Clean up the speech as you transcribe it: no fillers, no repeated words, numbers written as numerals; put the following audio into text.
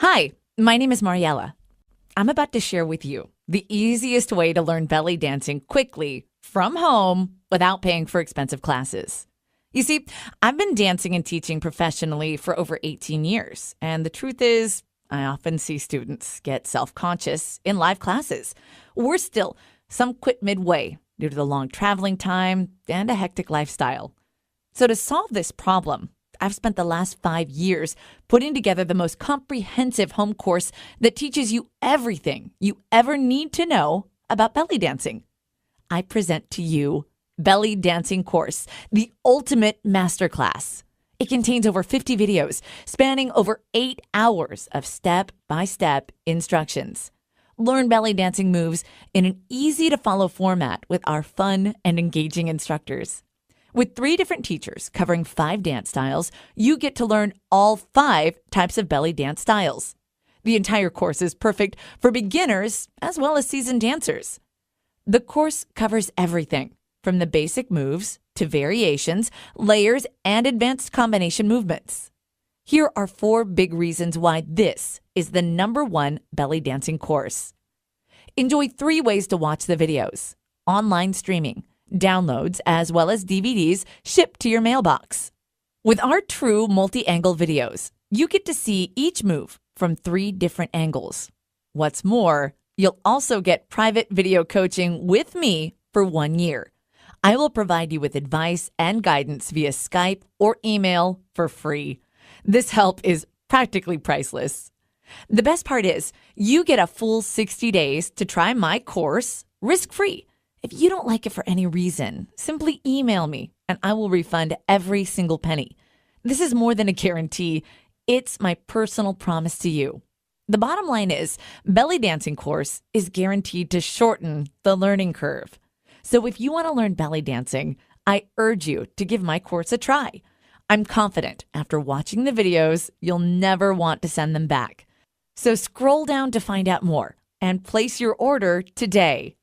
Hi, my name is Mariella. I'm about to share with you the easiest way to learn belly dancing quickly from home without paying for expensive classes. You see, I've been dancing and teaching professionally for over 18 years, and the truth is, I often see students get self-conscious in live classes. Worse still, some quit midway due to the long traveling time and a hectic lifestyle. So to solve this problem, I've spent the last 5 years putting together the most comprehensive home course that teaches you everything you ever need to know about belly dancing. I present to you Belly Dancing Course, the ultimate masterclass. It contains over 50 videos spanning over 8 hours of step-by-step instructions. Learn belly dancing moves in an easy-to-follow format with our fun and engaging instructors. With 3 different teachers covering 5 dance styles, you get to learn all 5 types of belly dance styles. The entire course is perfect for beginners as well as seasoned dancers. The course covers everything from the basic moves to variations, layers, and advanced combination movements. Here are 4 big reasons why this is the #1 belly dancing course. Enjoy 3 ways to watch the videos: online streaming, downloads, as well as DVDs shipped to your mailbox. With our true multi-angle videos, you get to see each move from 3 different angles. What's more, you'll also get private video coaching with me for 1 year. I will provide you with advice and guidance via Skype or email for free. This help is practically priceless. The best part is you get a full 60 days to try my course risk-free. If you don't like it for any reason, simply email me and I will refund every single penny. This is more than a guarantee. It's my personal promise to you. The bottom line is, Belly Dancing Course is guaranteed to shorten the learning curve. So if you want to learn belly dancing, I urge you to give my course a try. I'm confident after watching the videos, you'll never want to send them back. So scroll down to find out more and place your order today.